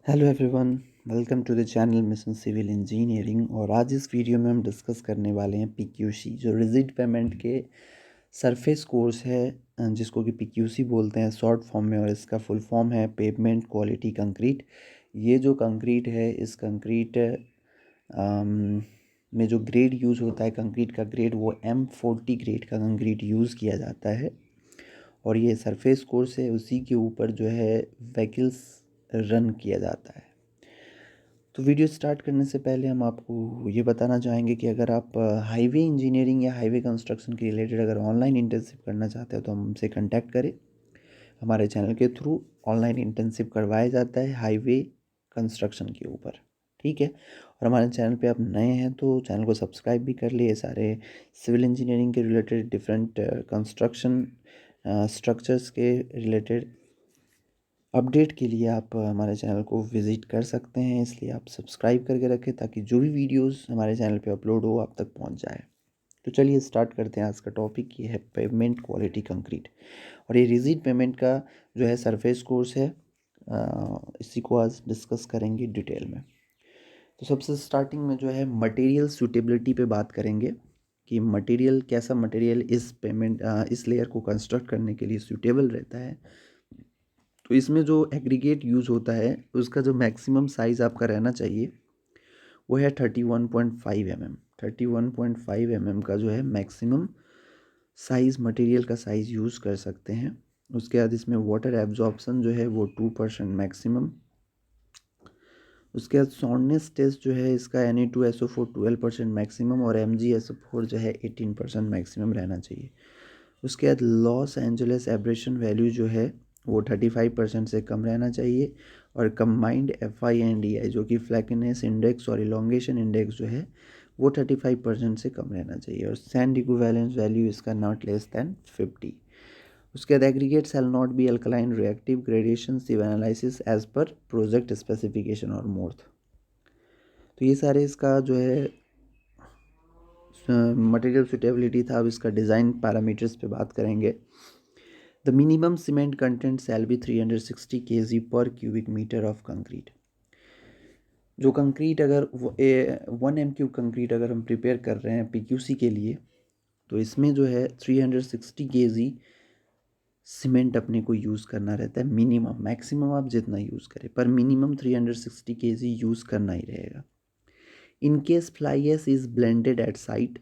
Hello everyone, welcome to the channel Mission Civil Engineering. और आज इस वीडियो में हम डिस्कस करने वाले हैं पीक्यूसी, जो रिजिड पेमेंट के सरफेस कोर्स है, जिसको कि पीक्यूसी बोलते हैं शॉर्ट फॉर्म में, और इसका फुल फॉर्म है पेवमेंट क्वालिटी कंक्रीट। ये जो कंक्रीट है, इस कंक्रीट में जो ग्रेड यूज़ होता है, कंक्रीट का ग्रेड, वो M40 ग्रेड का कंक्रीट यूज़ किया जाता है। और ये सरफेस कोर्स है, उसी के ऊपर जो है व्हीकल्स रन किया जाता है। तो वीडियो स्टार्ट करने से पहले हम आपको ये बताना चाहेंगे कि अगर आप हाईवे इंजीनियरिंग या हाईवे कंस्ट्रक्शन के रिलेटेड अगर ऑनलाइन इंटर्नशिप करना चाहते हो तो हमसे कांटेक्ट करें। हमारे चैनल के थ्रू ऑनलाइन इंटर्नशिप करवाया जाता है हाईवे कंस्ट्रक्शन के ऊपर, ठीक है। और हमारे चैनल पे आप नए हैं तो चैनल को सब्सक्राइब भी कर लिए। सारे सिविल इंजीनियरिंग के रिलेटेड, डिफरेंट कंस्ट्रक्शन स्ट्रक्चर्स के रिलेटेड अपडेट के लिए आप हमारे चैनल को विज़िट कर सकते हैं, इसलिए आप सब्सक्राइब करके रखें ताकि जो भी वीडियोस हमारे चैनल पे अपलोड हो आप तक पहुंच जाए। तो चलिए स्टार्ट करते हैं। आज का टॉपिक ये है पेवमेंट क्वालिटी कंक्रीट, और ये रिजिड पेमेंट का जो है सरफेस कोर्स है। इसी को आज डिस्कस करेंगे डिटेल में। तो सबसे स्टार्टिंग में जो है मटेरियल सूटेबिलिटी पे बात करेंगे कि मटेरियल, कैसा मटेरियल इस लेयर को कंस्ट्रक्ट करने के लिए सूटेबल रहता है। तो इसमें जो एग्रीगेट यूज़ होता है उसका जो मैक्सिमम साइज़ आपका रहना चाहिए वो है 31.5 mm। 31.5 mm का जो है मैक्सिमम साइज़, मटेरियल का साइज़ यूज़ कर सकते हैं। उसके बाद इसमें वाटर एब्जॉर्प्शन जो है वो 2% मैक्सिमम। उसके बाद साउंडनेस टेस्ट जो है इसका Na2SO4 12% मैक्सिमम, और MgSO4 जो है 18% मैक्सिमम रहना चाहिए। उसके बाद लॉस एंजल्स एब्रेशन वैल्यू जो है वो 35% से कम रहना चाहिए। और कंबाइंड FI एंड DI जो कि फ्लैकिनेस इंडेक्स और इलोंगेशन इंडेक्स जो है वो 35% से कम रहना चाहिए। और सैंड इक्विवेलेंस वैल्यू इसका नॉट लेस दैन 50। उसके बाद aggregate shall not be alkaline reactive gradation sieve analysis as per project specification और मोर्थ। तो ये सारे इसका जो है मटेरियल सुटेबिलिटी था। अब इसका डिज़ाइन पैरामीटर्स पे बात करेंगे। The minimum cement content shall be 360 kg पर क्यूबिक मीटर ऑफ कंक्रीट। जो कंक्रीट अगर 1 m³ कंक्रीट अगर हम प्रिपेयर कर रहे हैं PQC के लिए, तो इसमें जो है 360 kg सीमेंट अपने को यूज़ करना रहता है मिनिमम। मैक्सिमम आप जितना यूज़ करें, पर मिनिमम 360 kg यूज़ करना ही रहेगा। In case fly ash is blended at site,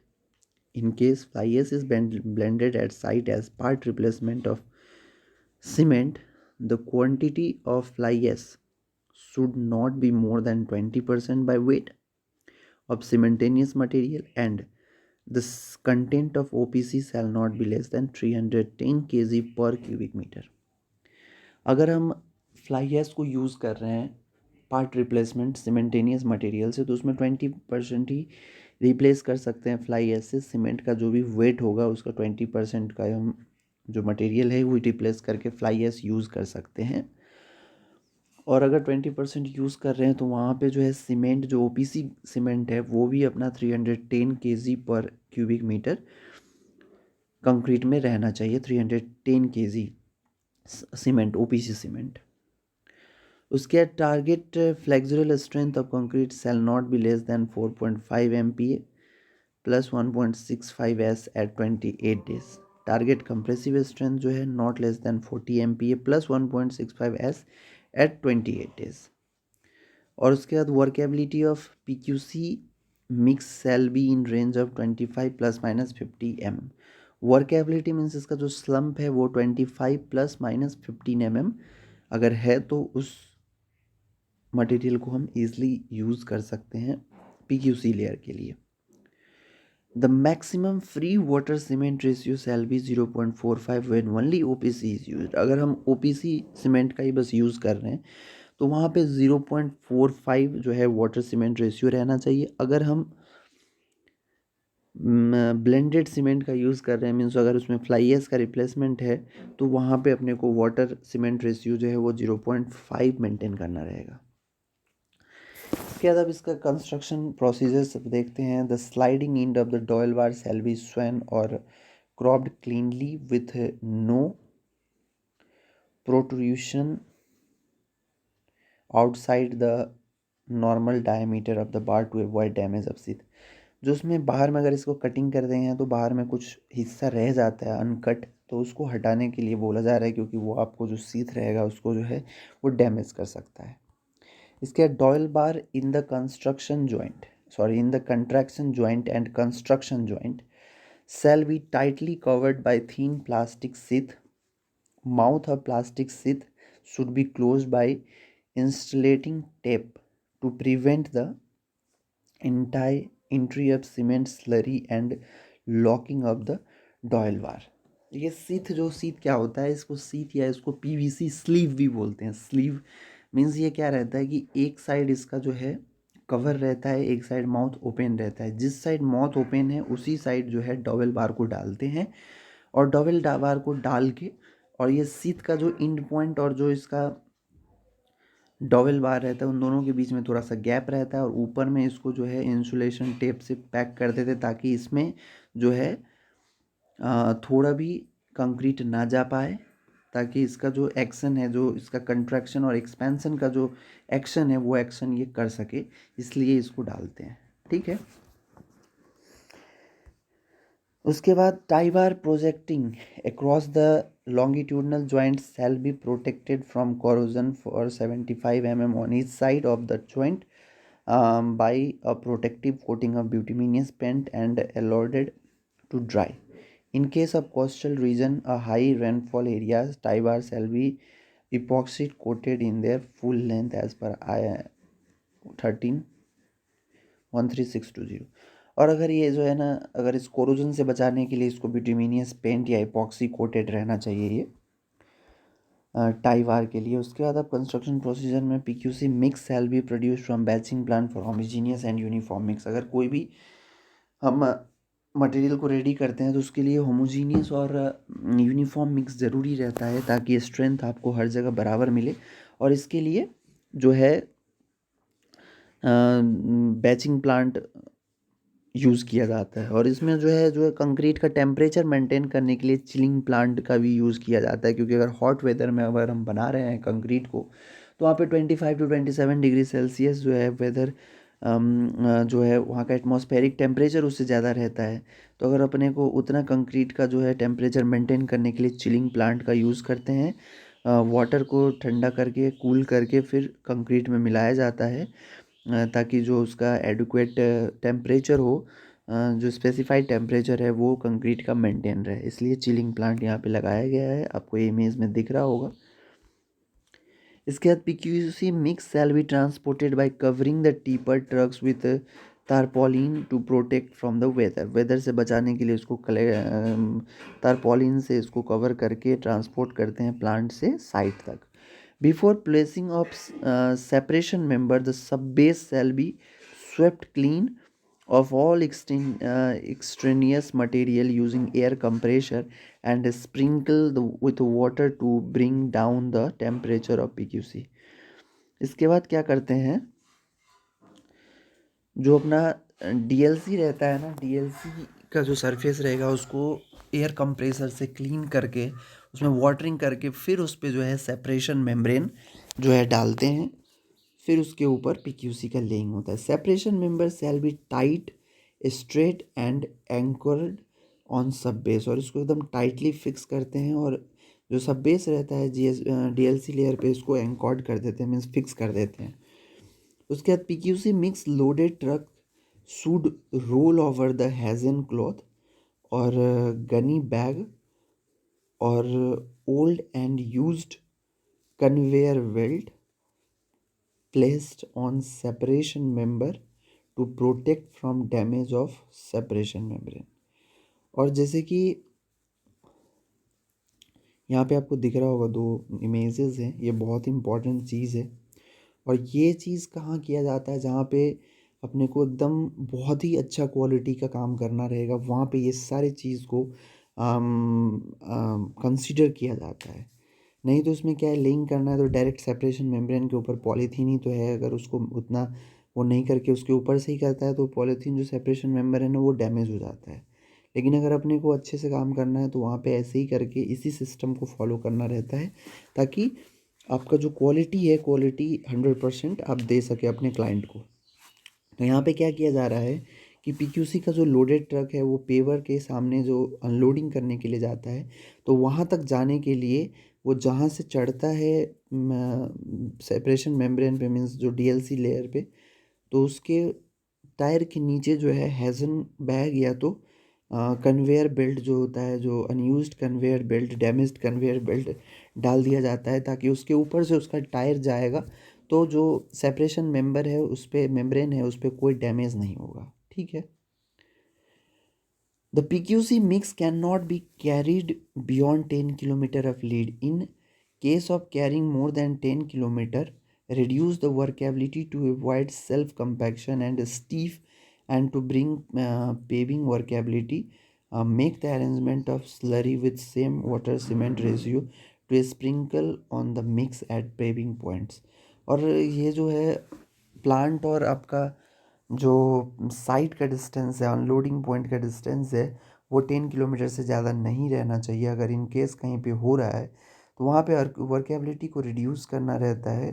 in case fly ash is blended at site as part replacement of cement, the quantity of fly ash should not be more than 20% by weight of cementanious material, and the content of OPC shall not be less than 310 kg per cubic meter। अगर हम fly ash को use कर रहे हैं part replacement सीमेंटेनियस material से, तो उसमें 20% ही replace कर सकते हैं फ्लाई ऐश से। सीमेंट का जो भी वेट होगा उसका 20% का हम जो मटेरियल है वो रिप्लेस करके फ्लाई ऐश यूज़ कर सकते हैं। और अगर 20% यूज़ कर रहे हैं तो वहाँ पे जो है सीमेंट, जो OPC सीमेंट है, वो भी अपना 310 kg पर क्यूबिक मीटर कंक्रीट में रहना चाहिए। 310 kg सीमेंट, OPC सीमेंट। उसके बाद target flexural strength of concrete shall not be less than 4.5 MPa plus 1.65 S at 28 days. Target compressive strength जो है not less than 40 MPa plus 1.65 S at 28 days. और उसके बाद workability of PQC mix shall be in range of 25 plus minus 50 mm। Workability means इसका जो slump है वो 25 plus minus 15 mm अगर है तो उस मटेरियल को हम ईज़िली यूज़ कर सकते हैं PQC लेयर के लिए। The maximum free water cement ratio shall be 0.45 when only OPC is used. अगर हम OPC सीमेंट का ही बस यूज़ कर रहे हैं तो वहाँ पे 0.45 जो है वाटर सीमेंट रेशियो रहना चाहिए। अगर हम ब्लेंडेड सीमेंट का यूज़ कर रहे हैं, मीन्स अगर उसमें फ्लाई ऐश का रिप्लेसमेंट है, तो वहाँ पे अपने को वाटर सीमेंट रेशियो जो है वो 0.5 मेंटेन करना रहेगा। इसके बाद अब इसका कंस्ट्रक्शन प्रोसीजर्स देखते हैं। The sliding end of the dowel bar shall be sawn और cropped cleanly with no protrusion outside the normal diameter of the bar to avoid damage of sheath। जो उसमें बाहर में अगर इसको कटिंग कर दें हैं तो बाहर में कुछ हिस्सा रह जाता है अनकट, तो उसको हटाने के लिए बोला जा रहा है, क्योंकि वो आपको जो शीथ रहेगा उसको जो है वो डैमेज कर सकता है। इसके बाद dowel bar in the construction joint in the contraction joint and construction joint shall be tightly covered by thin plastic sheath. Mouth of plastic sheath should be closed by insulating tape to prevent the entry of cement slurry and locking of the dowel bar. ये sheath क्या होता है, इसको sheath या इसको PVC sleeve भी बोलते हैं। स्लीव मीन्स ये क्या रहता है कि एक साइड इसका जो है कवर रहता है, एक साइड माउथ ओपन रहता है। जिस साइड माउथ ओपन है उसी साइड जो है डबल बार को डालते हैं, और डबल बार को डाल के, और ये सीथ का जो इंड पॉइंट और जो इसका डबल बार रहता है उन दोनों के बीच में थोड़ा सा गैप रहता है, और ऊपर में इसको जो है इंसुलेशन टेप से पैक कर देते ताकि इसमें जो है थोड़ा भी कंक्रीट ना जा पाए, ताकि इसका जो एक्शन है, जो इसका कंट्रैक्शन और एक्सपेंशन का जो एक्शन है वो एक्शन ये कर सके, इसलिए इसको डालते हैं। ठीक है। उसके बाद tie bar projecting across the longitudinal joints shall be protected from corrosion for 75 mm on each side of the joint by a protective coating of bituminous paint and allowed to dry. In case of coastal region, a high rainfall areas, tie bar shall be epoxy coated in their full length as per I 13 13620। और अगर ये जो है ना, अगर इस corrosion से बचाने के लिए इसको बिटुमिनियस पेंट या इपॉक्सी कोटेड रहना चाहिए ये टाई वार के लिए। उसके बाद अब कंस्ट्रक्शन प्रोसीजर में PQC mix shall be produce from batching plant for homogeneous and uniform mix. अगर कोई भी हम मटेरियल को रेडी करते हैं तो उसके लिए होमोजीनियस और यूनिफॉर्म मिक्स ज़रूरी रहता है, ताकि स्ट्रेंथ आपको हर जगह बराबर मिले। और इसके लिए जो है बैचिंग प्लांट यूज़ किया जाता है। और इसमें जो है कंक्रीट का टेम्परेचर मेंटेन करने के लिए चिलिंग प्लांट का भी यूज़ किया जाता है, क्योंकि अगर हॉट वेदर में अगर हम बना रहे हैं कंक्रीट को तो वहाँ पे 25 to 27 डिग्री सेल्सियस जो है वेदर जो है वहाँ का एटमॉस्फेरिक टेम्परेचर उससे ज़्यादा रहता है। तो अगर अपने को उतना कंक्रीट का जो है टेम्परेचर मेंटेन करने के लिए चिलिंग प्लांट का यूज़ करते हैं, वाटर को ठंडा करके कूल करके फिर कंक्रीट में मिलाया जाता है, ताकि जो उसका एडुक्वेट टेम्परेचर हो, जो स्पेसिफाइड टेम्परेचर है वो कंक्रीट का मेंटेन रहे, इसलिए चिलिंग प्लांट यहाँ पे लगाया गया है, आपको ये इमेज में दिख रहा होगा। इसके बाद PQC mix shall be transported by covering the tipper trucks with tarpaulin to protect from the weather से बचाने के लिए उसको तारपॉलिन से इसको कवर करके ट्रांसपोर्ट करते हैं प्लांट से साइट तक। Before placing of separation member, the sub base shall be swept clean of all extraneous material using air compressor and sprinkled with water to bring down the temperature of PQC। इसके बाद क्या करते हैं, जो अपना DLC रहता है ना, डीएलसी का जो सरफेस रहेगा उसको एयर कंप्रेसर से क्लीन करके उसमें वाटरिंग करके फिर उस पर जो है सेपरेशन मेम्ब्रेन जो है डालते हैं, फिर उसके ऊपर पीक्यूसी का लेइंग होता है। Separation member shall be tight straight and anchored on सब बेस, और इसको एकदम टाइटली फिक्स करते हैं, और जो सब बेस रहता है डीएलसी लेयर पे इसको एंकॉर्ड कर देते हैं, मीन्स फिक्स कर देते हैं। उसके बाद PQC mix loaded truck should roll over the hessian cloth और गनी बैग और old and used conveyor belt placed on separation member to protect from damage of separation membrane। और जैसे कि यहाँ पे आपको दिख रहा होगा दो इमेजेस हैं, ये बहुत इंपॉर्टेंट चीज़ है। और ये चीज़ कहाँ किया जाता है, जहाँ पे अपने को एकदम बहुत ही अच्छा क्वालिटी का काम करना रहेगा, वहाँ पे ये सारी चीज़ को कंसीडर किया जाता है। नहीं तो इसमें क्या है, लिंक करना है तो डायरेक्ट सेपरेशन मेम्ब्रेन के ऊपर पॉलीथीन ही तो है, अगर उसको उतना वो नहीं करके उसके ऊपर से ही करता है तो पॉलीथीन जो सेपरेशन मेम्ब्रेन है वो डैमेज हो जाता है। लेकिन अगर अपने को अच्छे से काम करना है तो वहाँ पे ऐसे ही करके इसी सिस्टम को फॉलो करना रहता है, ताकि आपका जो क्वालिटी है, क्वालिटी 100% आप दे सके अपने क्लाइंट को। तो यहाँ पे क्या किया जा रहा है कि पीक्यूसी का जो लोडेड ट्रक है वो पेवर के सामने जो अनलोडिंग करने के लिए जाता है, तो वहाँ तक जाने के लिए वो जहाँ से चढ़ता है सेपरेशन मेम्ब्रेन पे, मीन्स जो डीएलसी लेयर पे, तो उसके टायर के नीचे जो है हेज़न बैग या तो कन्वेयर बेल्ट जो होता है, जो unused conveyor belt, damaged conveyor belt डाल दिया जाता है, ताकि उसके ऊपर से उसका टायर जाएगा तो जो सेपरेशन मेंबर है उस पर, मेम्ब्रेन है उस पर कोई डैमेज नहीं होगा। ठीक है। The PQC mix cannot be carried beyond 10 km of lead. In case of carrying more than 10 km, reduce the workability to avoid self compaction and stiff, and to bring paving workability. Make the arrangement of slurry with same water cement ratio to sprinkle on the mix at paving points. और ये जो है plant और आपका जो site का distance है, unloading point का डिस्टेंस है, वो 10 किलोमीटर से ज़्यादा नहीं रहना चाहिए। अगर इन केस कहीं पे हो रहा है तो वहाँ पे वर्केबिलिटी को रिड्यूस करना रहता है।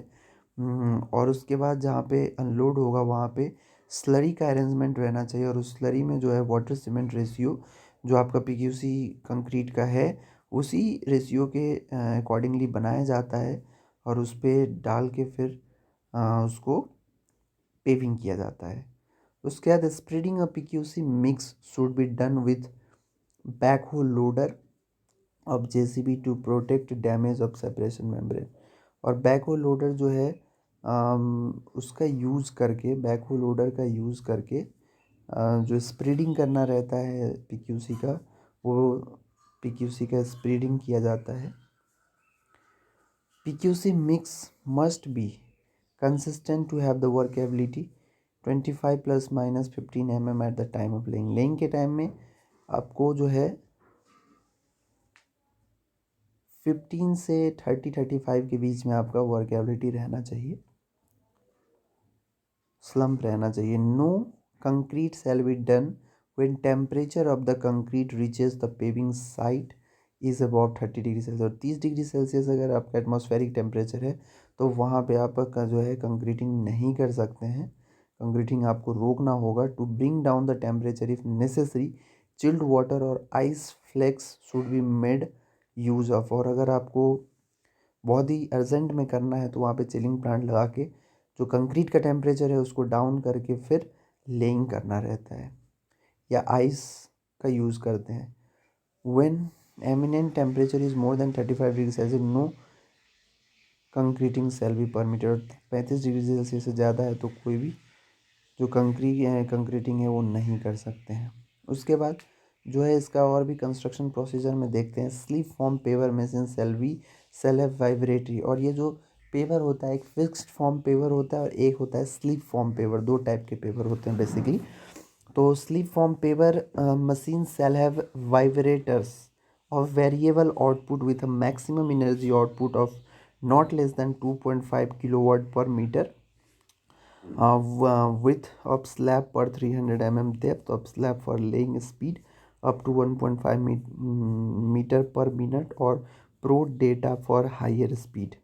और उसके बाद जहाँ पे अनलोड होगा वहाँ पे स्लरी का अरेंजमेंट रहना चाहिए, और उस स्लरी में जो है वाटर सीमेंट रेशियो जो आपका पीक्यूसी कंक्रीट का है उसी रेशियो के अकॉर्डिंगली बनाया जाता है, और उस पर डाल के फिर उसको पेविंग किया जाता है। उसके बाद spreading a PQC mix should be done with backhoe loader of JCB to protect damage of separation membrane. और बैकहो लोडर जो है उसका यूज़ करके, बैकहो लोडर का यूज़ करके जो स्प्रेडिंग करना रहता है पीक्यूसी का, वो पीक्यूसी का स्प्रेडिंग किया जाता है। PQC mix must be consistent to have the workability 25 plus minus 15 mm at the time of laying. Laying के टाइम में आपको जो है 15 से 30-35 के बीच में आपका वर्कबिलिटी रहना चाहिए, स्लम्प रहना चाहिए। No concrete shall be done when temperature of the concrete reaches the paving site is above 30 degree Celsius. और 30 डिग्री सेल्सियस अगर आपका एटमॉस्फेरिक टेम्परेचर है तो वहाँ पे आपका जो है कंक्रीटिंग नहीं कर सकते हैं। कंक्रीटिंग आपको रोकना होगा। To bring down the temperature if necessary chilled water और ice flakes should be made use of. और अगर आपको बहुत ही अर्जेंट में करना है तो वहाँ पे चिलिंग प्लांट लगा के जो कंक्रीट का टेम्परेचर है उसको डाउन करके फिर लेइंग करना रहता है, या आइस का यूज़ करते हैं। When eminent temperature is more than 35 degree Celsius no concreting shall be permitted. और 35 डिग्री सेल्सियस से ज़्यादा है तो कोई भी जो कंक्रीटिंग है वो नहीं कर सकते हैं। उसके बाद जो है इसका और भी कंस्ट्रक्शन प्रोसीजर में देखते हैं। Slip form paver machine shall have vibratory. और ये जो पेवर होता है, एक फिक्स्ड फॉर्म पेवर होता है और एक होता है स्लिप फॉर्म पेवर। दो टाइप के पेवर होते हैं बेसिकली। तो slip form paver machine shall have vibrators of variable output with a maximum energy output of not less than 2.5 kilowatt per meter, width of slab per 300 mm, depth of slab for laying speed up to 1.5 meter per minute, or pro data for higher speed.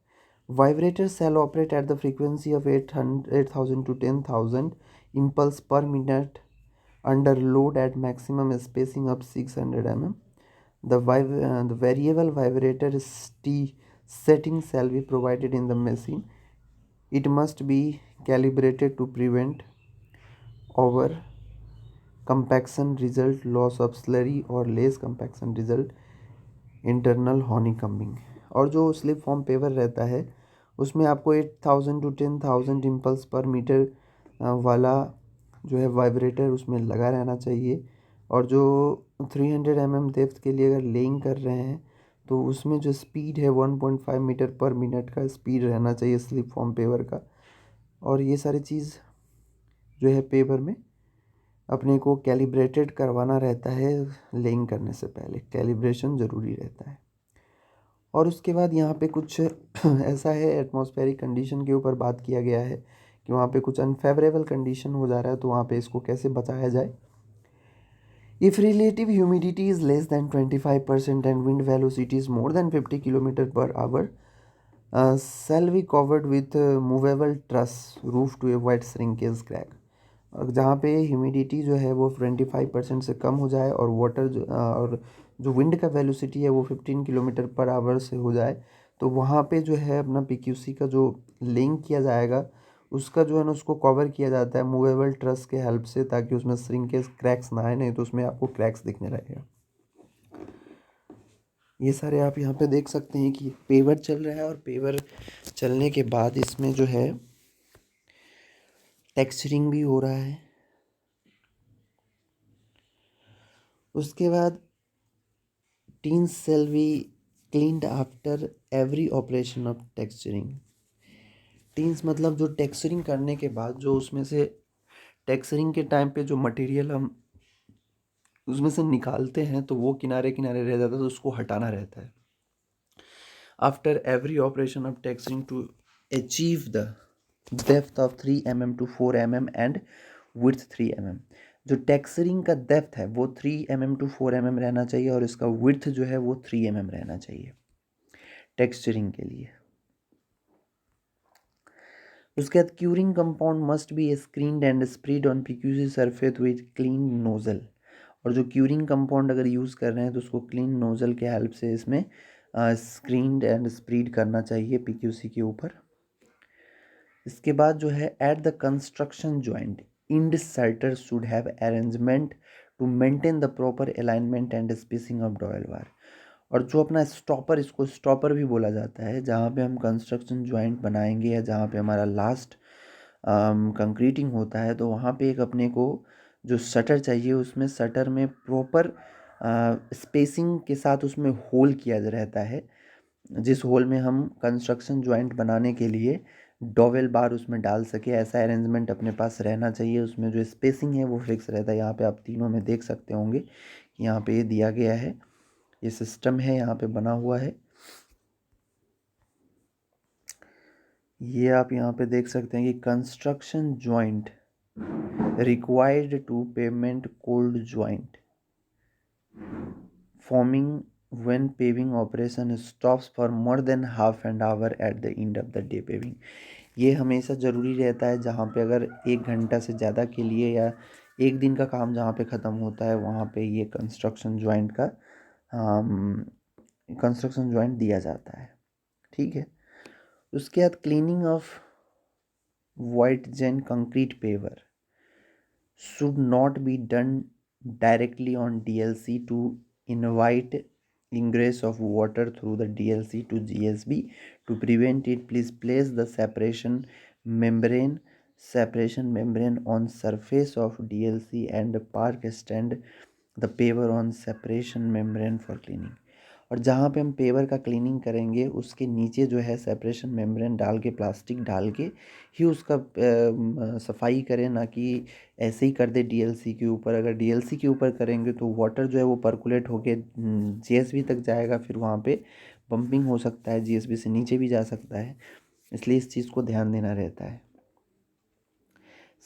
Vibrators shall operate at the frequency of 8,000 to 10,000 impulse per minute under load at maximum spacing of 600 mm. The variable vibrator setting shall be provided in the machine. It must be calibrated to prevent over compaction result loss of slurry or less compaction result internal honeycombing. और जो slip form paper रहता है उसमें आपको 8,000 to 10,000 impulse पर metre वाला जो है वाइब्रेटर उसमें लगा रहना चाहिए। और जो 300 mm डेप्थ के लिए अगर लेइंग कर रहे हैं तो उसमें जो स्पीड है 1.5 मीटर पर मिनट का स्पीड रहना चाहिए स्लिप फॉर्म पेपर का। और ये सारी चीज़ जो है पेपर में अपने को कैलिब्रेटेड करवाना रहता है। लेइंग करने से पहले कैलिब्रेशन ज़रूरी रहता है। और उसके बाद यहाँ पे कुछ ऐसा है, एटमॉस्फेरिक कंडीशन के ऊपर बात किया गया है कि वहाँ पे कुछ अनफेवरेबल कंडीशन हो जा रहा है तो वहाँ पे इसको कैसे बचाया जाए। If relative humidity is less than 25% and wind velocity is more than 50 kilometre per hour, shall be covered with movable truss roof to avoid shrinkage crack. और जहाँ पे ह्यूमिडिटी जो है वो 25% से कम हो जाए और और जो विंड का वेलोसिटी है वो 15 किलोमीटर पर आवर से हो जाए, तो वहाँ पे जो है अपना पीक्यूसी का जो लिंक किया जाएगा उसका जो है ना उसको कवर किया जाता है मूवेबल ट्रस के हेल्प से, ताकि उसमें श्रिंकेज क्रैक्स ना आए, नहीं तो उसमें आपको क्रैक्स दिखने लगेगा। ये सारे आप यहाँ पे देख सकते हैं कि पेवर चल रहा है और पेवर चलने के बाद इसमें जो है टेक्सचरिंग भी हो रहा है। उसके बाद tines shall be cleaned after every operation of texturing. Tines मतलब जो टेक्सचरिंग करने के बाद जो उसमें से टेक्सचरिंग के टाइम पे जो मटेरियल हम उसमें से निकालते हैं तो वो किनारे किनारे रह जाता है, तो उसको हटाना रहता है। After every operation of texturing to achieve the depth of 3 mm to 4 mm and width 3 mm। जो टेक्सचरिंग का डेप्थ है वो 3 mm to 4 mm रहना चाहिए और इसका विड्थ जो है वो 3 mm रहना चाहिए टेक्सचरिंग के लिए। उसके बाद curing compound must be screened and spread on PQC surface with clean nozzle. और जो क्यूरिंग कंपाउंड अगर यूज़ कर रहे हैं तो उसको क्लीन नोजल के हेल्प से इसमें स्क्रीन्ड एंड स्प्रेड करना चाहिए पीक्यूसी के ऊपर। इसके बाद जो है at the construction joint end shutter should have arrangement to maintain the proper alignment and spacing of dowel bar. और जो अपना स्टॉपर, इसको स्टॉपर भी बोला जाता है, जहाँ पे हम कंस्ट्रक्शन जॉइंट बनाएंगे या जहाँ पे हमारा लास्ट कंक्रीटिंग होता है, तो वहाँ पे एक अपने को जो शटर चाहिए उसमें शटर में प्रॉपर स्पेसिंग के साथ उसमें होल किया रहता है, जिस होल में हम कंस्ट्रक्शन जॉइंट बनाने के लिए डॉवेल बार उसमें डाल सके। ऐसा अरेंजमेंट अपने पास रहना चाहिए। उसमें जो स्पेसिंग है वो फिक्स रहता है। यहाँ पे आप तीनों में देख सकते होंगे कि यहाँ पे ये दिया गया है, ये सिस्टम है यहाँ पे बना हुआ है। ये आप यहाँ पे देख सकते हैं कि construction joint required to payment cold joint forming when paving operation stops for more than half an hour at the end of the day paving। ये हमेशा ज़रूरी रहता है जहाँ पे अगर 1 घंटा से ज़्यादा के लिए या एक दिन का काम जहाँ पे ख़त्म होता है वहाँ पे ये कंस्ट्रक्शन जॉइंट का कंस्ट्रक्शन जॉइंट दिया जाता है। ठीक है। उसके बाद cleaning of Wirtgen concrete paver should not be done directly on DLC to invite ingress of water through the DLC to GSB. To prevent it, please place the separation membrane on surface of DLC and park stand the paver on separation membrane for cleaning। और जहाँ पे हम pure का cleaning करेंगे उसके नीचे जो है सेपरेशन मेम्ब्रेन डाल के, प्लास्टिक डाल के ही उसका सफाई करें, ना कि ऐसे ही कर दे डीएलसी के ऊपर। अगर डीएलसी के ऊपर करेंगे तो वाटर जो है वो पर्कुलेट होके जीएसबी तक जाएगा, फिर वहाँ पे पंपिंग हो सकता है, जीएसबी से नीचे भी जा सकता है, इसलिए इस चीज़ को ध्यान देना रहता है।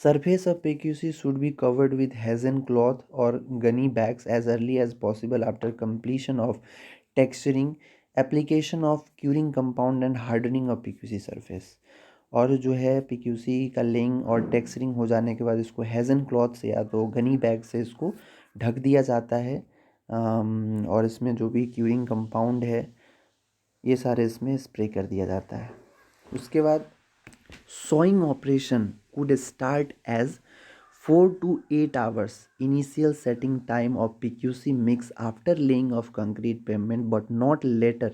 Surface of PQC should be covered with hessian cloth or gunny bags as early as possible after completion of texturing, application of curing compound and hardening of PQC surface। और जो है PQC का लेइंग और texturing हो जाने के बाद इसको हेजन क्लॉथ से या तो गनी बैग से इसको ढक दिया जाता है। और इसमें जो भी क्यूरिंग कंपाउंड है ये सारे इसमें स्प्रे कर दिया जाता है। उसके बाद sowing operation could start as 4 to 8 hours initial setting time of PQC mix after laying of concrete pavement, but not later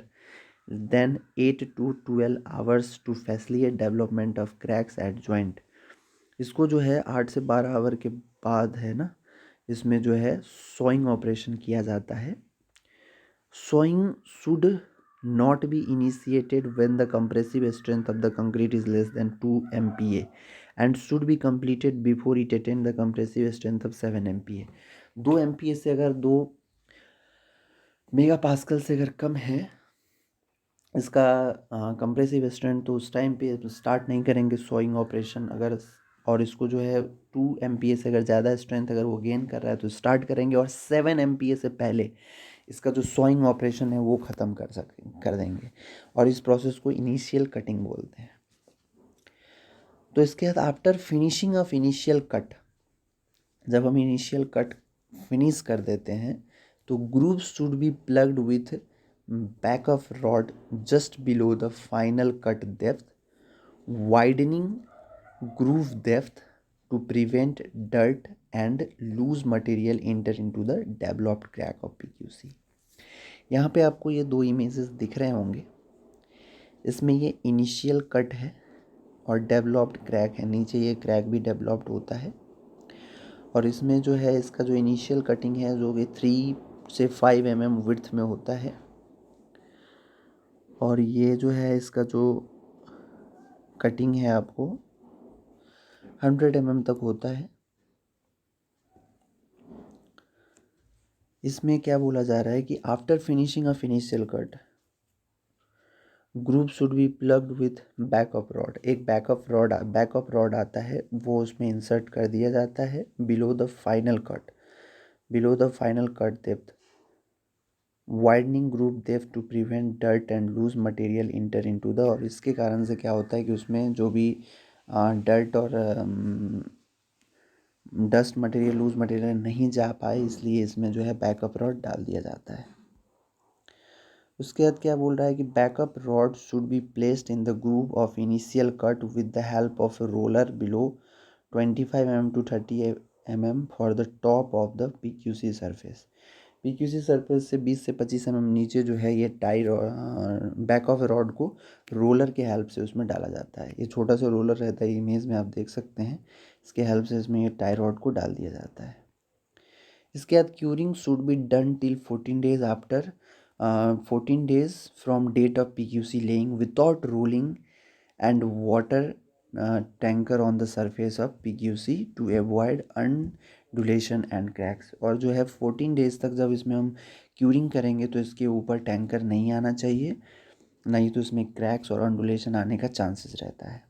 than 8 to 12 hours to facilitate development of cracks at joint। इसको जो है 8 से 12 our के बाद है ना, इसमें जो है सोइंग ऑपरेशन किया जाता है। Sowing should not be initiated when the compressive strength of the concrete is less than 2 MPa and should be completed before it attains the compressive strength of 7 MPa। 2 MPa से अगर 2 mega pascal से अगर कम है इसका compressive strength, तो उस time पे start नहीं करेंगे सोइंग ऑपरेशन। अगर और इसको जो है 2 MPa से अगर ज़्यादा स्ट्रेंथ अगर वो गेन कर रहा है तो स्टार्ट करेंगे, और 7 MPa से पहले इसका जो सॉइंग ऑपरेशन है वो ख़त्म कर देंगे, और इस प्रोसेस को इनिशियल कटिंग बोलते हैं। तो इसके बाद after finishing of initial cut, जब हम इनिशियल कट फिनिश कर देते हैं तो grooves should be plugged with back of rod just below the final cut depth, widening groove depth to prevent dirt and loose material enter into the developed crack of PQC। यहाँ पे आपको ये दो images दिख रहे होंगे, इसमें ये इनिशियल कट है और डेवलप्ड क्रैक है, नीचे ये क्रैक भी डेवलप्ड होता है। और इसमें जो है इसका जो इनिशियल कटिंग है जो कि 3 से 5 mm विड्थ में होता है, और ये जो है इसका जो कटिंग है आपको 100 mm तक होता है। इसमें क्या बोला जा रहा है कि after finishing of initial cut groove should be plugged with backup rod. एक बैकअप रॉड आता है, वो उसमें इंसर्ट कर दिया जाता है below the final cut depth, widening groove depth to prevent dirt and loose material enter into the. और इसके कारण से क्या होता है कि उसमें जो भी डर्ट और डस्ट मटेरियल, लूज मटेरियल नहीं जा पाए, इसलिए इसमें जो है बैकअप रॉड डाल दिया जाता है। उसके बाद क्या बोल रहा है कि backup rod should be placed in the groove of initial cut with the help of a roller below 25 mm to 30 mm for the top of the PQC surface. PQC surface से 20 से 25 mm नीचे जो है ये back of rod को roller के help से उसमें डाला जाता है। ये छोटा सा रोलर रहता है, इमेज में आप देख सकते हैं, इसके हेल्प से इसमें ये टाई रॉड को डाल दिया जाता है। इसके बाद curing should be done till 14 days after 14 days from date of PQC laying without rolling and water tanker on the surface of PQC to avoid undulation and cracks। और जो है 14 days तक जब इसमें हम क्यूरिंग करेंगे तो इसके ऊपर टैंकर नहीं आना चाहिए, नहीं तो इसमें क्रैक्स और अंडुलेशन आने का चांसेस रहता है।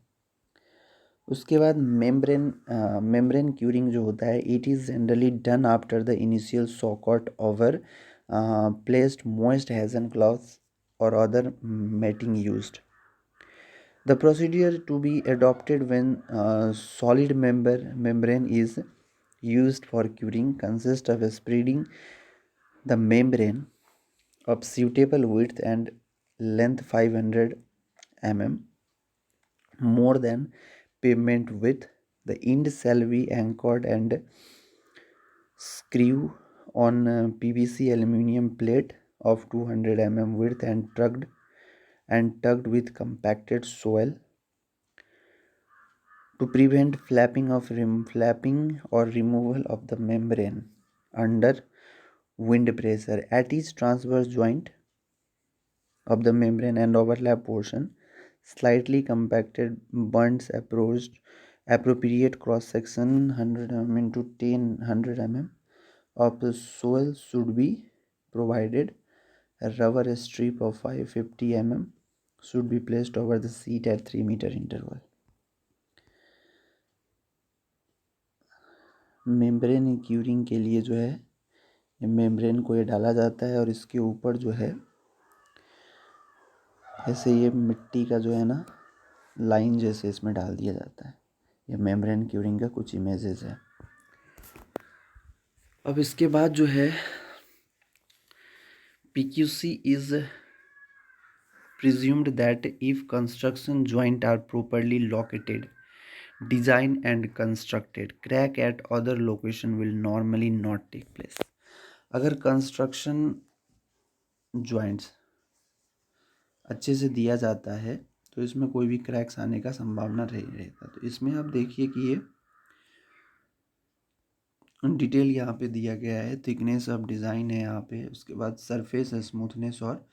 उसके बाद मेम्ब्रेन क्यूरिंग जो होता है, it is generally done after the initial sawcut over placed moist hazen cloths or other matting used। The procedure to be adopted when solid membrane is used for curing consists of spreading the membrane of suitable width and length 500 mm more than pavement width. The end shall be anchored and screw on PVC aluminum plate of 200 mm width and tugged with compacted soil to prevent flapping or removal of the membrane under wind pressure. At each transverse joint of the membrane and overlap portion, slightly compacted bunds appropriate cross section 100 mm into 100 mm of the soil should be provided. A rubber strip of 550 mm should be placed over the seat at 3 meter interval। Membrane curing के लिए जो है ये membrane को ये डाला जाता है और इसके ऊपर जो है ऐसे ये मिट्टी का जो है ना लाइन जैसे इसमें डाल दिया जाता है। ये मेम्ब्रेन क्यूरिंग का कुछ इमेजेस है। अब इसके बाद जो है PQC is presumed that if construction joint are properly located, designed and constructed, crack at other location will normally not take place। अगर कंस्ट्रक्शन जॉइंट्स अच्छे से दिया जाता है तो इसमें कोई भी क्रैक्स आने का संभावना नहीं रहता। तो इसमें आप देखिए कि ये डिटेल यहाँ पे दिया गया है, थिकनेस ऑफ डिज़ाइन है यहाँ पे, उसके बाद सरफेस स्मूथनेस और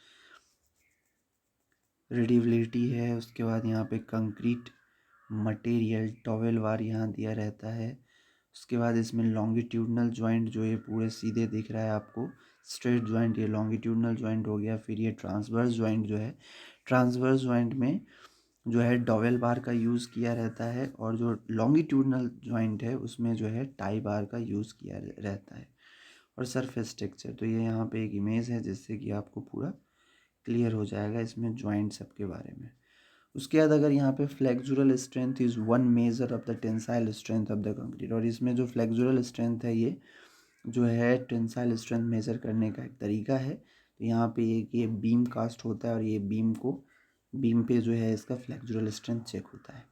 रेडिबिलिटी है, उसके बाद यहाँ पे कंक्रीट मटेरियल टॉवेल वार यहाँ दिया रहता है। उसके बाद इसमें लॉन्गिट्यूडनल जॉइंट जो ये पूरे सीधे दिख रहा है आपको, स्ट्रेट जॉइंट ये लॉन्गिट्यूडनल जॉइंट हो गया। फिर ये ट्रांसवर्स जॉइंट जो है, ट्रांसवर्स जॉइंट में जो है डॉवेल बार का यूज़ किया रहता है, और जो लॉन्गिट्यूडनल जॉइंट है उसमें जो है टाई बार का यूज़ किया रहता है। और सरफेस टेक्सचर। तो ये यहाँ पे एक इमेज है जिससे कि आपको पूरा क्लियर हो जाएगा इसमें जॉइंट सब के बारे में। उसके बाद अगर यहाँ पे flexural strength is one measure of the tensile strength of the concrete, और इसमें जो फ्लेक्सुरल स्ट्रेंथ है ये जो है टेंसाइल स्ट्रेंथ मेजर करने का एक तरीका है। तो यहाँ पे एक ये बीम कास्ट होता है और ये बीम पे जो है इसका फ्लेक्सुरल स्ट्रेंथ चेक होता है।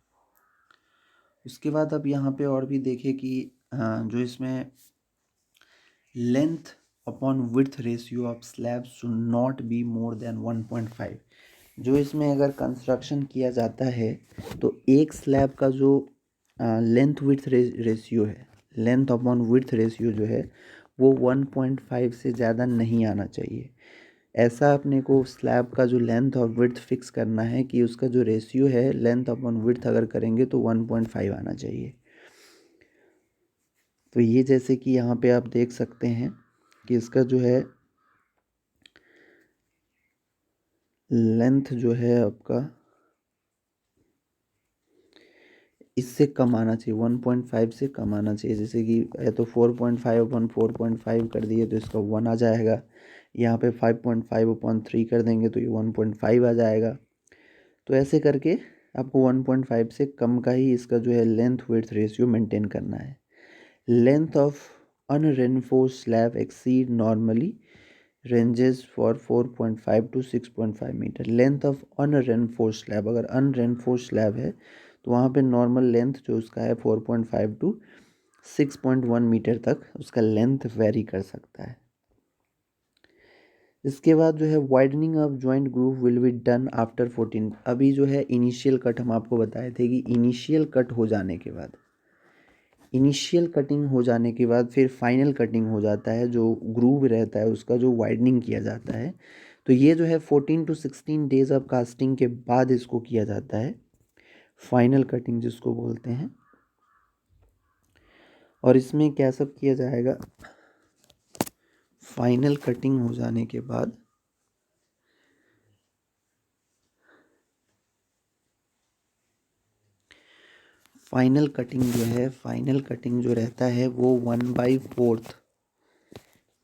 उसके बाद अब यहाँ पे और भी देखें कि जो इसमें length upon width ratio of slab should not be more than 1.5। जो इसमें अगर कंस्ट्रक्शन किया जाता है तो एक स्लैब का जो लेंथ विड्थ रेशियो है, लेंथ अपॉन विड्थ रेशियो जो है वो 1.5 से ज़्यादा नहीं आना चाहिए। ऐसा अपने को स्लैब का जो लेंथ और विड्थ फिक्स करना है कि उसका जो रेशियो है लेंथ अपॉन विड्थ अगर करेंगे तो 1.5 आना चाहिए। तो ये जैसे कि यहाँ पे आप देख सकते हैं कि इसका जो है लेंथ जो है आपका इससे कम आना चाहिए, 1.5 से कम आना चाहिए। जैसे कि या तो 4.5/4.5 कर दिए तो इसका 1 आ जाएगा, यहाँ पे 5.5/3 कर देंगे तो ये 1.5 आ जाएगा। तो ऐसे करके आपको 1.5 से कम का ही इसका जो है लेंथ विड्थ रेशियो मेंटेन करना है। Length of unreinforced slab exceed normally ranges for 4.5 to 6.5 metre. Length of unreinforced slab, अगर अनरेनफोर्स्ड स्लैब है तो वहाँ पे नॉर्मल लेंथ जो उसका है 4.5 to 6.1 मीटर तक उसका लेंथ वेरी कर सकता है। इसके बाद जो है widening of joint groove will be done after 14। अभी जो है इनिशियल कट हम आपको बताए थे कि इनिशियल कट हो जाने के बाद, इनिशियल कटिंग हो जाने के बाद फिर फाइनल कटिंग हो जाता है, जो ग्रूव रहता है उसका जो वाइडनिंग किया जाता है। तो ये जो है 14 to 16 डेज ऑफ कास्टिंग के बाद इसको किया जाता है, फाइनल कटिंग जिसको बोलते हैं। और इसमें क्या सब किया जाएगा, फाइनल कटिंग हो जाने के बाद फाइनल कटिंग जो रहता है वो 1/4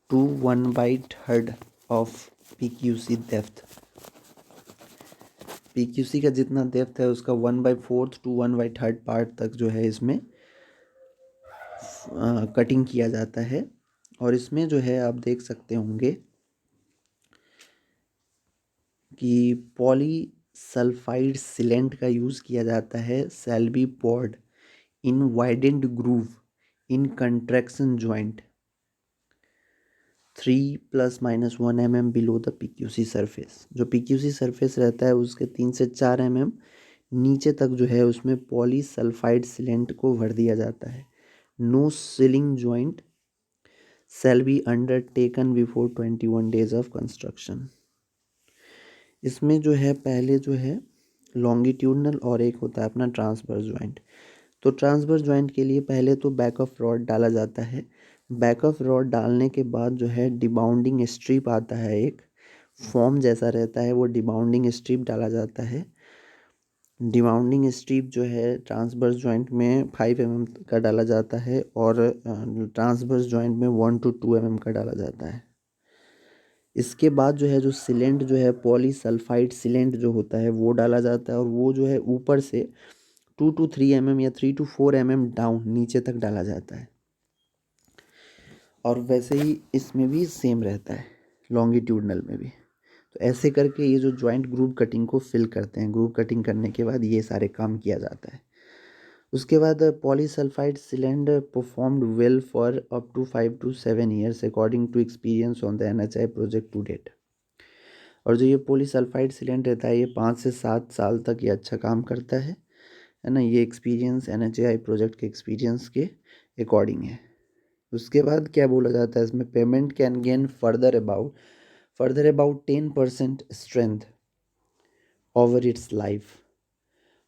to 1/3 of PQC depth. PQC का जितना डेप्थ है उसका 1/4 to 1/3 पार्ट तक जो है इसमें कटिंग किया जाता है। और इसमें जो है आप देख सकते होंगे कि पॉली सल्फाइड सीलेंट का यूज़ किया जाता है, shall be poured in widened groove in contraction joint 3 ± 1 mm below the PQC surface. जो PQC सरफेस रहता है उसके 3 से 4 mm नीचे तक जो है उसमें पॉली सल्फाइड सीलेंट को भर दिया जाता है। No sealing joint shall be undertaken before 21 days of construction। इसमें जो है पहले जो है लॉन्गिट्यूडनल और एक होता है अपना ट्रांसवर्स जॉइंट। तो ट्रांसवर्स जॉइंट के लिए पहले तो बैक ऑफ रॉड डाला जाता है। बैक ऑफ रॉड डालने के बाद जो है डिबाउंडिंग स्ट्रिप आता है, एक फॉर्म जैसा रहता है, वो डिबाउंडिंग स्ट्रिप डाला जाता है। डिबाउंडिंग स्ट्रिप जो है ट्रांसवर्स जॉइंट में 5 mm का डाला जाता है और ट्रांसवर्स जॉइंट में 1 to 2 mm का डाला जाता है। इसके बाद जो है जो सीलेंट जो है पॉलीसल्फाइड सीलेंट जो होता है वो डाला जाता है और वो जो है ऊपर से 2 to 3 mm या 3 to 4 mm डाउन नीचे तक डाला जाता है। और वैसे ही इसमें भी सेम रहता है, लॉन्गिट्यूडनल में भी। तो ऐसे करके ये जो जॉइंट ग्रूव कटिंग को फिल करते हैं, ग्रूव कटिंग करने के बाद ये सारे काम किया जाता है। उसके बाद polysulphide sealant performed well for up to 5 to 7 years according to experience on the NHI project to date. और जो ये पॉलीसल्फाइड सीलेंट रहता है ये 5 से 7 साल तक ये अच्छा काम करता है ना। ये एक्सपीरियंस NHI प्रोजेक्ट के एक्सपीरियंस के अकॉर्डिंग है। उसके बाद क्या बोला जाता है इसमें, payment can gain further about 10% strength over it's life.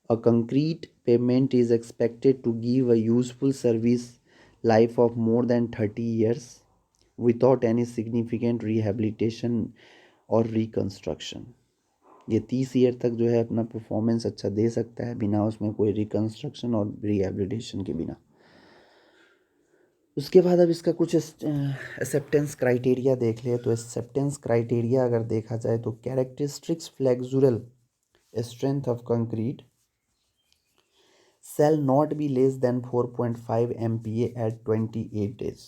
A concrete payment is expected to give a useful service life of more than 30 years without any significant rehabilitation और रिकन्स्ट्रक्शन। ये 30 ईयर तक जो है अपना परफॉर्मेंस अच्छा दे सकता है बिना उसमें कोई रिकन्स्ट्रक्शन और रिहेबिलिटेशन के बिना। उसके बाद अब इसका कुछ एक्सेप्टेंस क्राइटेरिया देख ले। तो एक्सेप्टेंस क्राइटेरिया अगर देखा जाए तो characteristics flexural strength of concrete shall not be less than 4.5 MPa at 28 days.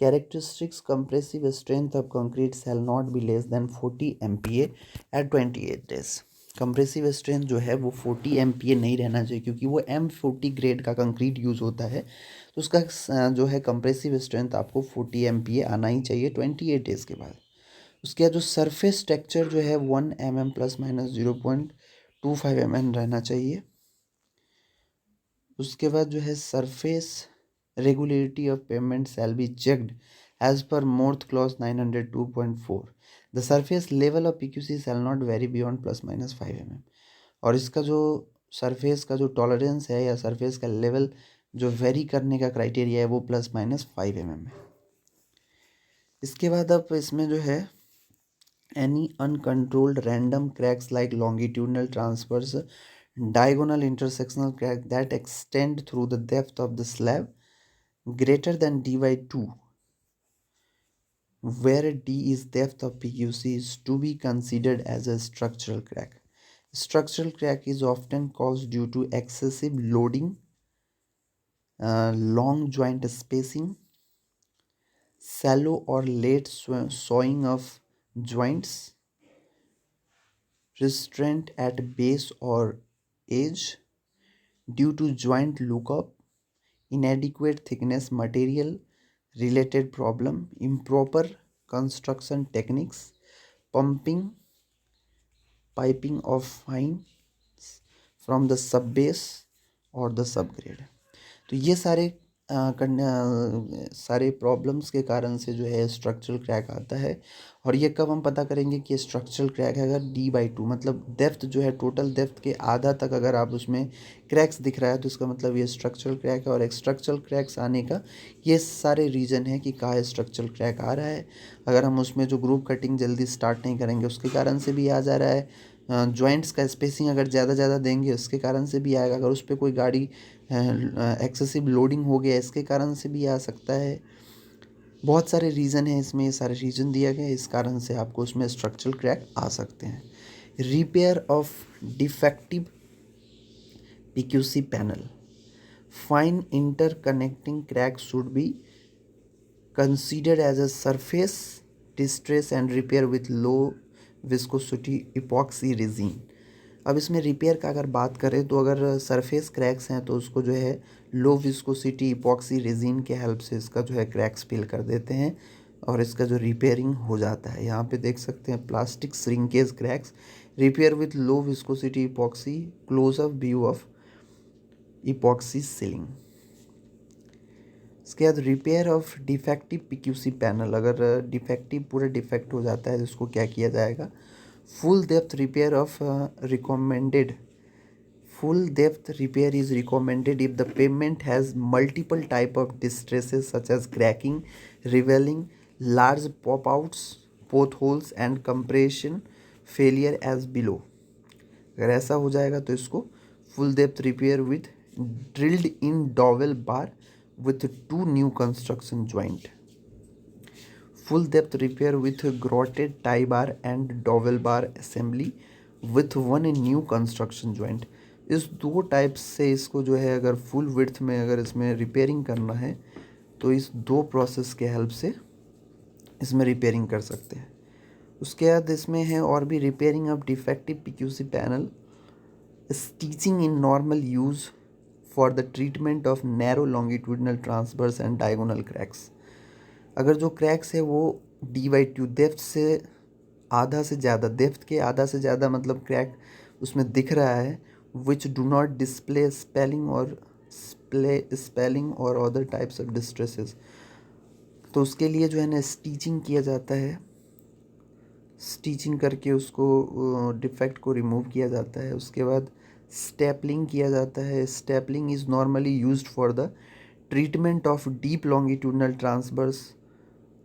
Characteristics compressive strength of concrete shall not be less than 40 MPa at 28 days. Compressive strength जो है वो 40 MPa नहीं रहना चाहिए, क्योंकि वो M40 ग्रेड का concrete use होता है। तो उसका जो है कंप्रेसिव स्ट्रेंथ आपको 40 MPa आना ही चाहिए 28 डेज़ के बाद। उसके बाद जो सरफेस टेक्सचर जो है 1 mm प्लस माइनस 0.25 mm रहना चाहिए। उसके बाद जो है surface regularity of pavement shall be checked as per MORTH clause 902.4। The surface level of PQC shall not vary beyond plus minus 5 mm। और इसका जो सरफेस का जो टॉलरेंस है या सरफेस का लेवल जो वेरी करने का क्राइटेरिया है वो प्लस माइनस 5 mm है। इसके बाद अब इसमें जो है any uncontrolled random cracks like longitudinal transverse diagonal intersectional crack that extend through the depth of the slab greater than d by 2, where d is depth of PQC, is to be considered as a structural crack. Structural crack is often caused due to excessive loading, long joint spacing, shallow or late sawing of joints, restraint at base or edge due to joint lookup, inadequate thickness material related problem, improper construction techniques, pumping, piping of fines from the subbase और the subgrade। तो ये सारे problems के कारण से जो है structural crack आता है। और ये कब हम पता करेंगे कि स्ट्रक्चरल क्रैक है? अगर d/2 मतलब डेप्थ जो है टोटल डेप्थ के आधा तक अगर आप उसमें क्रैक्स दिख रहा है तो इसका मतलब ये स्ट्रक्चरल क्रैक है। और स्ट्रक्चरल क्रैक्स आने का ये सारे रीज़न है कि कहाँ स्ट्रक्चरल क्रैक आ रहा है। अगर हम उसमें जो ग्रुप कटिंग जल्दी स्टार्ट नहीं करेंगे उसके कारण से भी आ जा रहा है। जॉइंट्स का स्पेसिंग अगर ज़्यादा देंगे उसके कारण से भी आएगा। अगर उस पर कोई गाड़ी एक्सेसिव लोडिंग हो गया इसके कारण से भी आ सकता है। बहुत सारे रीज़न हैं इसमें, ये सारे रीज़न दिया गया है, इस कारण से आपको उसमें स्ट्रक्चरल क्रैक आ सकते हैं। Repair of defective PQC panel, fine interconnecting crack should be considered as a surface distress and repair with low viscosity epoxy resin। अब इसमें रिपेयर का अगर बात करें तो अगर सरफेस क्रैक्स हैं तो उसको जो है लो विस्कोसिटी इपॉक्सी रेजिन के हेल्प से इसका जो है क्रैक्स फिल कर देते हैं और इसका जो रिपेयरिंग हो जाता है। यहाँ पे देख सकते हैं plastic shrinkage cracks repair with low viscosity epoxy, close up view of epoxy sealing. इसके बाद repair of defective PQC panel, अगर डिफेक्टिव पूरा डिफेक्ट हो जाता है तो उसको क्या किया जाएगा? Full depth repair of recommended full depth repair is recommended if the pavement has multiple type of distresses such as cracking, revealing, large pop outs, potholes and compression failure as below। अगर ऐसा हो जाएगा तो इसको full depth repair with drilled in dowel bar with 2 new construction joint, full depth repair with grotted tie bar and dowel bar assembly with 1 new construction joint। इस दो type से इसको जो है अगर फुल विड्थ में अगर इसमें रिपेयरिंग करना है तो इस दो प्रोसेस के हेल्प से इसमें रिपेयरिंग कर सकते हैं। उसके बाद इसमें है और भी repairing of defective PQC panel, stitching in normal use for the treatment of narrow longitudinal transverse and diagonal cracks. अगर जो क्रैक्स है वो d/2 डेप्थ से आधा से ज़्यादा, डेप्थ के आधा से ज़्यादा मतलब क्रैक उसमें दिख रहा है, which do not display spelling और अदर टाइप्स ऑफ डिस्ट्रेसेस, तो उसके लिए जो है ना स्टिचिंग किया जाता है। स्टिचिंग करके उसको डिफेक्ट को रिमूव किया जाता है। उसके बाद स्टेपलिंग किया जाता है। Stippling is normally used for the treatment of deep longitudinal transverse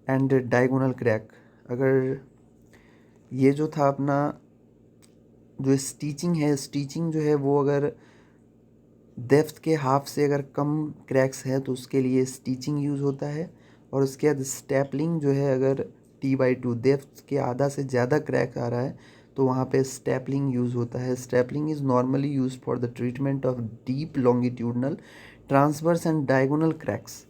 and diagonal crack. अगर ये जो था अपना जो स्टिचिंग है, स्टिचिंग जो है वो अगर डेप्थ के हाफ से अगर कम क्रैक्स है तो उसके लिए स्टिचिंग यूज़ होता है। और उसके बाद स्टेपलिंग जो है, अगर T/2 डेप्थ के आधा से ज़्यादा क्रैक आ रहा है तो वहाँ पे स्टेपलिंग यूज़ होता है। Stippling is normally use for the treatment of deep longitudinal transverse and diagonal cracks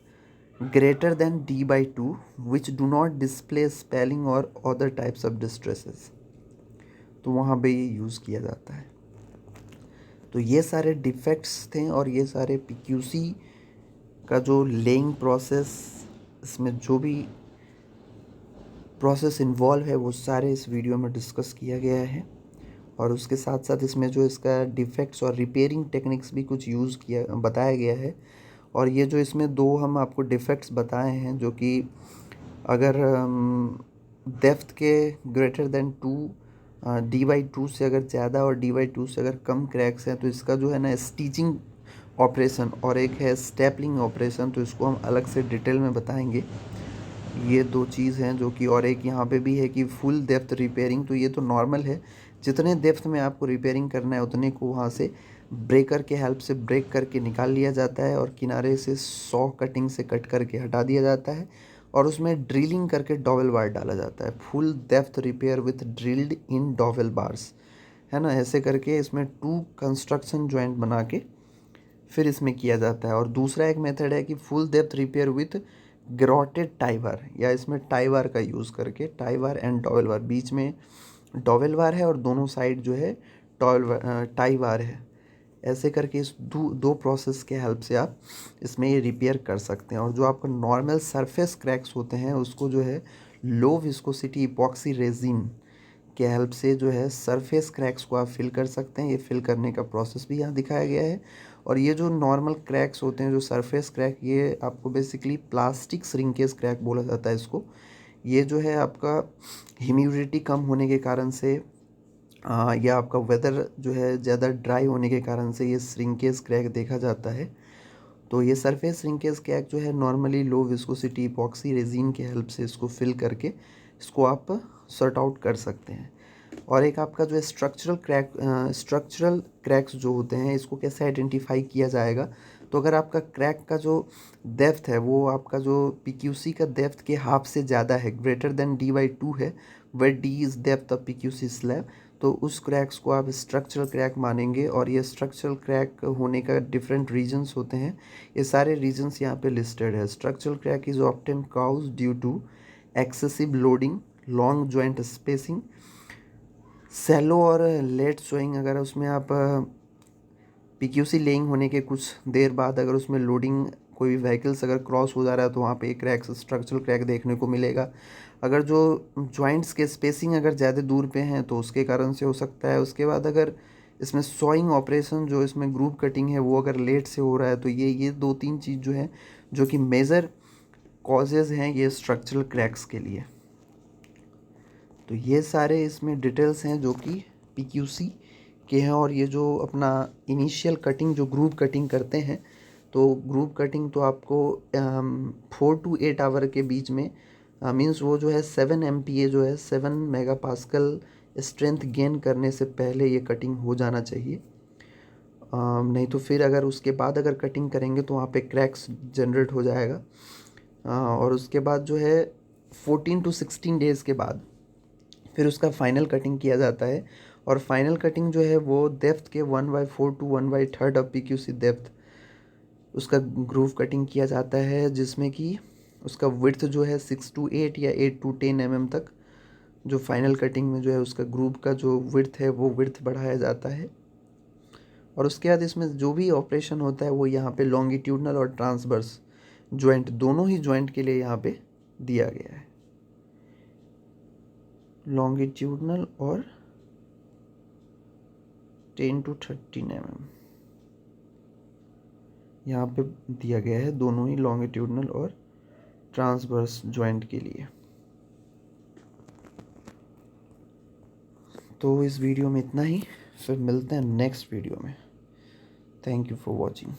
greater than D/2 which do not display spelling or other types of distresses, तो वहाँ पे ये यूज़ किया जाता है। तो ये सारे डिफेक्ट्स थे और ये सारे PQC का जो लेइंग प्रोसेस, इसमें जो भी प्रोसेस इन्वॉल्व है वो सारे इस वीडियो में डिस्कस किया गया है। और उसके साथ साथ इसमें जो इसका डिफेक्ट्स और रिपेयरिंग टेक्निक्स भी कुछ यूज़ किया बताया गया है। और ये जो इसमें दो हम आपको डिफेक्ट्स बताए हैं, जो कि अगर डेप्थ के ग्रेटर देन 2 D/2 से अगर ज़्यादा और D/2 से अगर कम क्रैक्स हैं तो इसका जो है ना स्टिचिंग ऑपरेशन और एक है स्टेपलिंग ऑपरेशन, तो इसको हम अलग से डिटेल में बताएंगे। ये दो चीज़ हैं जो कि, और एक यहाँ पे भी है कि फुल डेप्थ रिपेयरिंग, तो ये तो नॉर्मल है, जितने डेप्थ में आपको रिपेयरिंग करना है उतने को वहाँ से ब्रेकर के हेल्प से ब्रेक करके निकाल लिया जाता है और किनारे से सॉ कटिंग से कट करके हटा दिया जाता है और उसमें ड्रिलिंग करके डॉवेल बार डाला जाता है। Full depth repair with drilled in dowel bars, है ना, ऐसे करके इसमें 2 कंस्ट्रक्शन जॉइंट बना के फिर इसमें किया जाता है। और दूसरा एक मेथड है कि full depth repair with grouted tie bar, या इसमें टाई बार का यूज़ करके, tie bar and dowel bar, बीच में डॉवेल बार है और दोनों साइड जो है टाई बार है। ऐसे करके इस दो प्रोसेस के हेल्प से आप इसमें ये रिपेयर कर सकते हैं। और जो आपका नॉर्मल सरफेस क्रैक्स होते हैं उसको जो है लो विस्कोसिटी इपॉक्सी रेजिन के हेल्प से जो है सरफेस क्रैक्स को आप फिल कर सकते हैं। ये फिल करने का प्रोसेस भी यहाँ दिखाया गया है। और ये जो नॉर्मल क्रैक्स होते हैं, जो सरफेस क्रैक, ये आपको बेसिकली प्लास्टिक श्रिंकेज क्रैक बोला जाता है इसको। ये जो है आपका ह्यूमिडिटी कम होने के कारण से या आपका वेदर जो है ज़्यादा ड्राई होने के कारण से ये श्रिंकेज क्रैक देखा जाता है। तो ये सरफेस श्रिंकेज क्रैक जो है normally low viscosity epoxy resin के हेल्प से इसको फिल करके इसको आप सॉर्ट आउट कर सकते हैं। और एक आपका जो है स्ट्रक्चरल क्रैक्स जो होते हैं, इसको कैसे आइडेंटिफाई किया जाएगा, तो अगर आपका क्रैक का जो डेप्थ है वो आपका जो PQC का डेप्थ के हाफ से ज़्यादा है, ग्रेटर देन D/2 है, where D is depth of PQC slab, तो उस क्रैक्स को आप स्ट्रक्चरल क्रैक मानेंगे। और ये स्ट्रक्चरल क्रैक होने का डिफरेंट रीजंस होते हैं, ये सारे रीजंस यहाँ पे लिस्टेड है। Structural crack is often caused due to excessive loading, long joint spacing, shallow और लेट सोइंग। अगर उसमें आप PQC लेइंग होने के कुछ देर बाद अगर उसमें लोडिंग, कोई भी व्हीकल्स अगर क्रॉस हो जा रहा है तो वहाँ पे एक क्रैक, स्ट्रक्चरल क्रैक देखने को मिलेगा। अगर जो जॉइंट्स के स्पेसिंग अगर ज़्यादा दूर पे हैं तो उसके कारण से हो सकता है। उसके बाद अगर इसमें सॉइंग ऑपरेशन, जो इसमें ग्रूव कटिंग है, वो अगर लेट से हो रहा है तो ये 2-3 चीज़ जो है जो कि मेजर कॉजेज़ हैं ये स्ट्रक्चरल क्रैक्स के लिए। तो ये सारे इसमें डिटेल्स हैं जो कि PQC के हैं। और ये जो अपना इनिशियल कटिंग, जो ग्रूव कटिंग करते हैं, तो ग्रूव कटिंग तो आपको 4 to 8 आवर के बीच में, मीन्स वो जो है 7 MPa जो है 7 मेगापास्कल स्ट्रेंथ गेन करने से पहले ये कटिंग हो जाना चाहिए। नहीं तो फिर अगर उसके बाद अगर कटिंग करेंगे तो वहाँ पे क्रैक्स जनरेट हो जाएगा। और उसके बाद जो है 14 to 16 डेज़ के बाद फिर उसका फाइनल कटिंग किया जाता है। और फाइनल कटिंग जो है वो डेप्थ के 1/4 to 1/3 ऑफ PQC डेप्थ उसका ग्रूव कटिंग किया जाता है, जिसमें कि उसका विड्थ जो है 6 to 8 या 8 to 10 mm तक, जो फाइनल कटिंग में जो है उसका ग्रूव का जो विड्थ है वो विड्थ बढ़ाया जाता है। और उसके बाद इसमें जो भी ऑपरेशन होता है वो यहाँ पे लॉन्गिट्यूडनल और ट्रांसवर्स जॉइंट, दोनों ही जॉइंट के लिए यहाँ पे दिया गया है। लॉन्गिट्यूडनल और 10 to 13 mm यहाँ पे दिया गया है, दोनों ही लॉन्गिट्यूडनल और ट्रांसवर्स जॉइंट के लिए। तो इस वीडियो में इतना ही, फिर मिलते हैं नेक्स्ट वीडियो में। Thank you for watching.